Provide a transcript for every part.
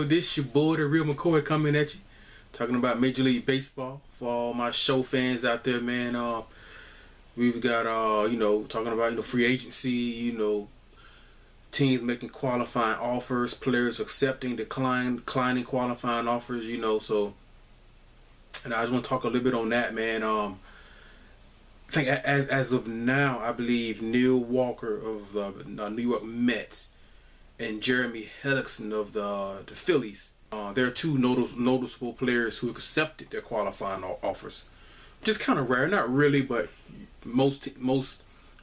This your boy, the real McCoy, coming at you, talking about Major League Baseball for all my show fans out there, man. We've got talking about free agency, teams making qualifying offers, players accepting, declining qualifying offers, so. And I just want to talk a little bit on that, man. I think as of now, I believe Neil Walker of the New York Mets and Jeremy Hellickson of the Phillies. There are two noticeable players who accepted their qualifying offers. Which is kind of rare, not really, but most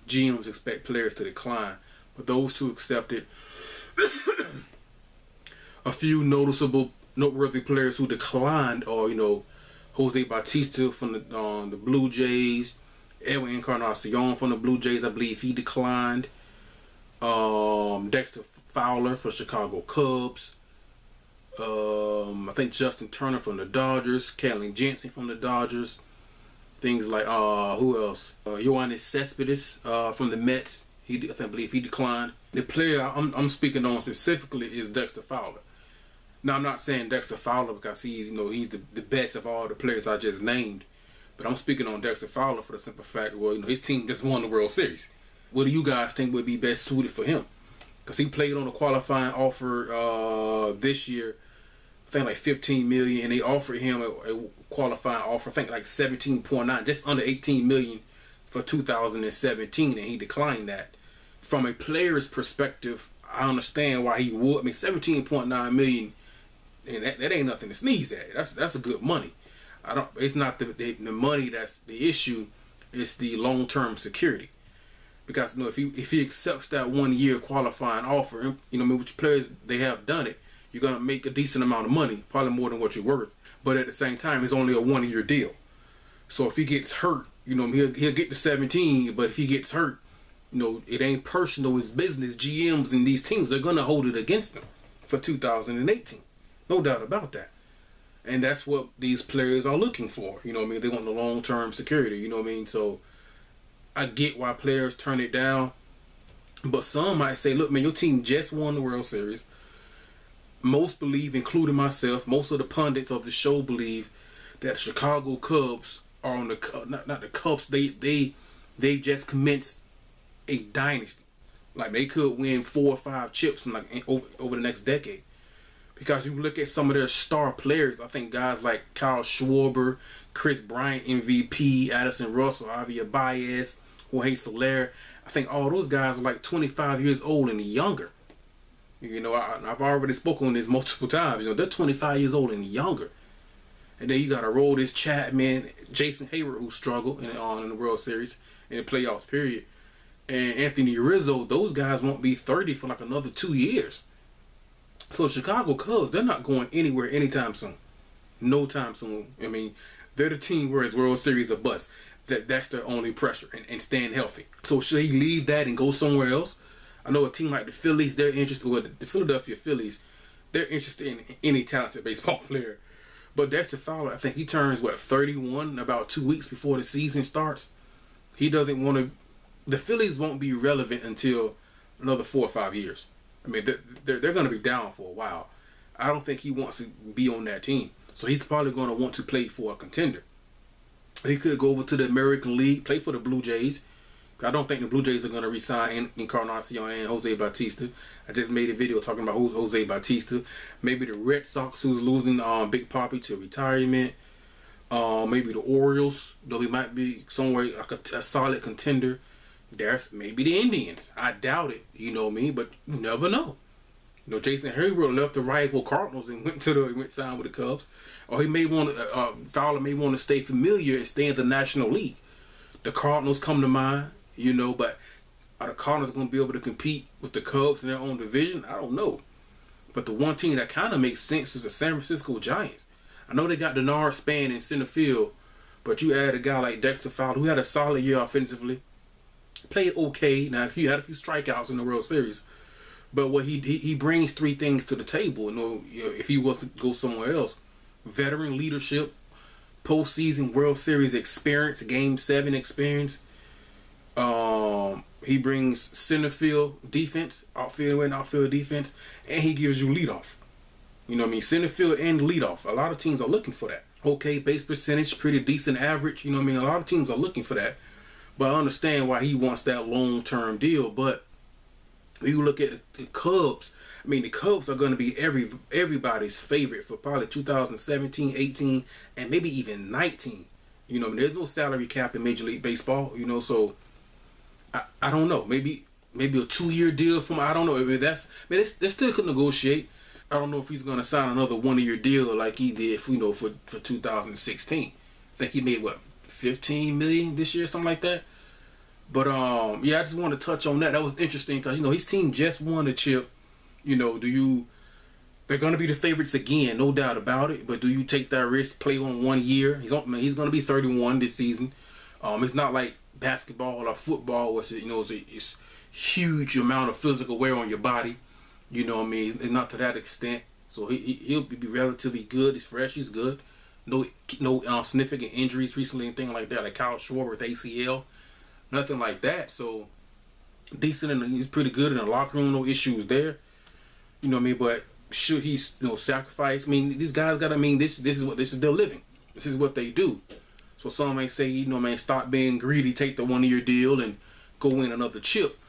GMs expect players to decline. But those two accepted. A few noteworthy players who declined are, Jose Bautista from the Blue Jays, Edwin Encarnacion from the Blue Jays, I believe he declined. Dexter Fowler for Chicago Cubs. I think Justin Turner from the Dodgers, Kenley Jansen from the Dodgers. Things like who else? Yoenis Cespedes from the Mets. I believe he declined. The player I'm speaking on specifically is Dexter Fowler. Now, I'm not saying Dexter Fowler because he's the best of all the players I just named, but I'm speaking on Dexter Fowler for the simple fact, well, his team just won the World Series. What do you guys think would be best suited for him? Because he played on a qualifying offer this year, I think like $15 million, and they offered him a qualifying offer, I think like 17.9, just under $18 million for 2017, and he declined that. From a player's perspective, I understand why he would. I mean, $17.9 million. And that ain't nothing to sneeze at. That's a good money. It's not the money that's the issue. It's the long-term security. Because if he accepts that 1 year qualifying offer, which players they have done it, you're gonna make a decent amount of money, probably more than what you're worth. But at the same time, it's only a 1 year deal. So if he gets hurt, he'll get the 17. But if he gets hurt, it ain't personal. It's business. GMs and these teams, they're gonna hold it against them for 2018. No doubt about that. And that's what these players are looking for. They want the long-term security. So I get why players turn it down. But some might say, look, man, your team just won the World Series. Most believe, including myself, most of the pundits of the show believe that Chicago Cubs are on the, not the Cubs, they've just commenced a dynasty. Like they could win 4 or 5 chips over the next decade. Because you look at some of their star players, I think guys like Kyle Schwarber, Chris Bryant, MVP, Addison Russell, Javier Baez, Jorge Soler, I think all those guys are like 25 years old and younger. I've already spoken on this multiple times. They're 25 years old and younger. And then you got to roll this Chapman, Jason Hayward, who struggled in the World Series, in the playoffs, period. And Anthony Rizzo, those guys won't be 30 for like another 2 years. So Chicago Cubs, they're not going anywhere anytime soon. No time soon. I mean, they're the team where it's World Series or bust. That's their only pressure and staying healthy. So should he leave that and go somewhere else? I know a team like the Phillies, they're interested, the Philadelphia Phillies, they're interested in any talented baseball player. But Dexter Fowler, I think he turns, 31 in about 2 weeks before the season starts. He doesn't want to, the Phillies won't be relevant until another 4 or 5 years. I mean, they're going to be down for a while. I don't think he wants to be on that team. So he's probably going to want to play for a contender. He could go over to the American League, play for the Blue Jays. I don't think the Blue Jays are going to re-sign Encarnacion and Jose Bautista. I just made a video talking about Jose Bautista. Maybe the Red Sox, who's losing Big Papi to retirement. Maybe the Orioles, though he might be somewhere like a solid contender. There's maybe the Indians. I doubt it, but you never know. Jason Hayward left the rival Cardinals and went signed with the Cubs. Or he may want Fowler may want to stay familiar and stay in the National League. The Cardinals come to mind, but are the Cardinals going to be able to compete with the Cubs in their own division? I don't know. But the one team that kind of makes sense is the San Francisco Giants. I know they got Denard Span in center field, but you add a guy like Dexter Fowler, who had a solid year offensively. Played okay. Now, if you had a few strikeouts in the World Series, but what he brings 3 things to the table. If he was to go somewhere else, veteran leadership, postseason World Series experience, Game 7 experience. He brings center field defense, outfield and outfield defense, and he gives you leadoff. You know what I mean? Center field and leadoff. A lot of teams are looking for that. Okay, base percentage, pretty decent average. You know what I mean? A lot of teams are looking for that. But I understand why he wants that long-term deal. But when you look at the Cubs, I mean, the Cubs are going to be everybody's favorite for probably 2017, 18, and maybe even 19. You know, there's no salary cap in Major League Baseball. You know, so I don't know. Maybe a 2-year deal from, I don't know. I mean, they still could negotiate. I don't know if he's going to sign another 1-year deal like he did, for 2016. I think he made, what, $15 million this year, something like that. But, yeah, I just want to touch on that. That was interesting because, his team just won the chip. They're going to be the favorites again, no doubt about it. But do you take that risk, play on 1 year? He's going to be 31 this season. It's not like basketball or football, which it's huge amount of physical wear on your body. You know what I mean? It's not to that extent. So he'll be relatively good. He's fresh. He's good. No significant injuries recently, anything like that, like Kyle Schwarber with ACL. Nothing like that. So decent, and he's pretty good in the locker room. No issues there. You know what I mean? But should he, sacrifice? I mean, these guys got. I mean, this is their living. This is what they do. So some may say, man, stop being greedy, take the 1-year deal, and go win another chip.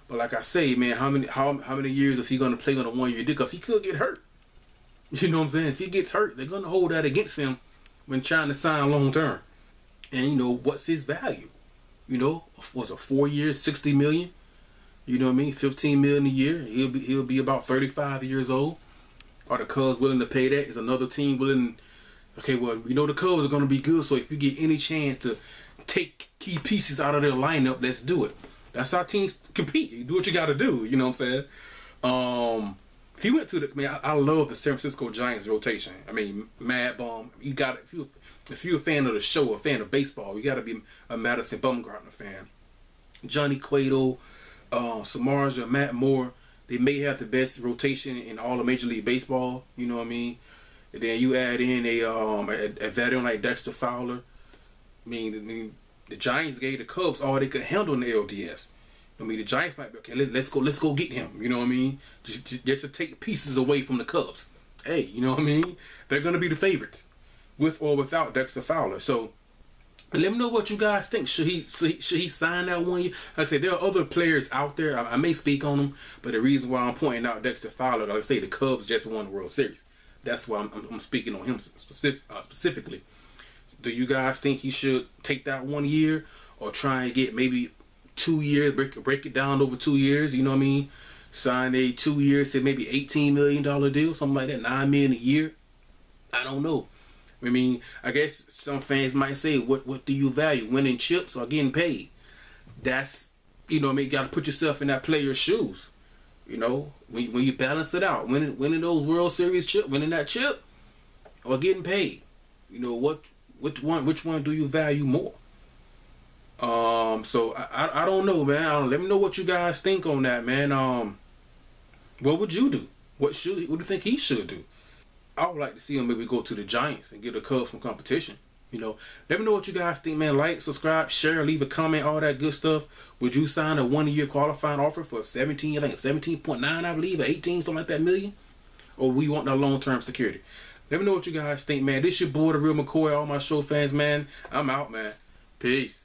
But like I say, man, how many years is he going to play on a 1-year deal? Because he could get hurt. You know what I'm saying? If he gets hurt, they're going to hold that against him when trying to sign long term. And what's his value? Was a 4 years, $60 million. You know what I mean? $15 million a year. He'll be about 35 years old. Are the Cubs willing to pay that? Is another team willing? Okay, well, the Cubs are going to be good. So if you get any chance to take key pieces out of their lineup, let's do it. That's how teams compete. You do what you got to do. You know what I'm saying? If he went to I love the San Francisco Giants rotation. I mean, Mad Bum. You got it. If you're a fan of the show, a fan of baseball, you got to be a Madison Bumgarner fan. Johnny Cueto, Samardzija, Matt Moore. They may have the best rotation in all of Major League Baseball. You know what I mean? And then you add in a veteran like Dexter Fowler. I mean, the Giants gave the Cubs all they could handle in the LDS. I mean, the Giants might be okay. Let's go get him. You know what I mean? Just to take pieces away from the Cubs. Hey, you know what I mean? They're gonna be the favorites, with or without Dexter Fowler. So let me know what you guys think. Should he sign that 1 year? Like I said, there are other players out there. I may speak on them, but the reason why I'm pointing out Dexter Fowler, like I say, the Cubs just won the World Series. That's why I'm speaking on him specifically. Do you guys think he should take that 1 year, or try and get maybe 2 years, break it down over 2 years? You know what I mean? Sign a 2 years to maybe $18 million deal, something like that, $9 million a year. I don't know. I mean, I guess some fans might say, what do you value, winning chips or getting paid? That's, you got to put yourself in that player's shoes. When you balance it out, winning those World Series chip, winning that chip, or getting paid. Which one do you value more? So I don't know, man. Let me know what you guys think on that, man. What would you do? What do you think he should do? I would like to see him maybe go to the Giants and give the Cubs some competition. Let me know what you guys think, man. Like, subscribe, share, leave a comment, all that good stuff. Would you sign a 1-year qualifying offer for 17.9, I believe, or 18, something like that million? Or we want that long-term security? Let me know what you guys think, man. This your boy, The Real McCoy, all my show fans, man. I'm out, man. Peace.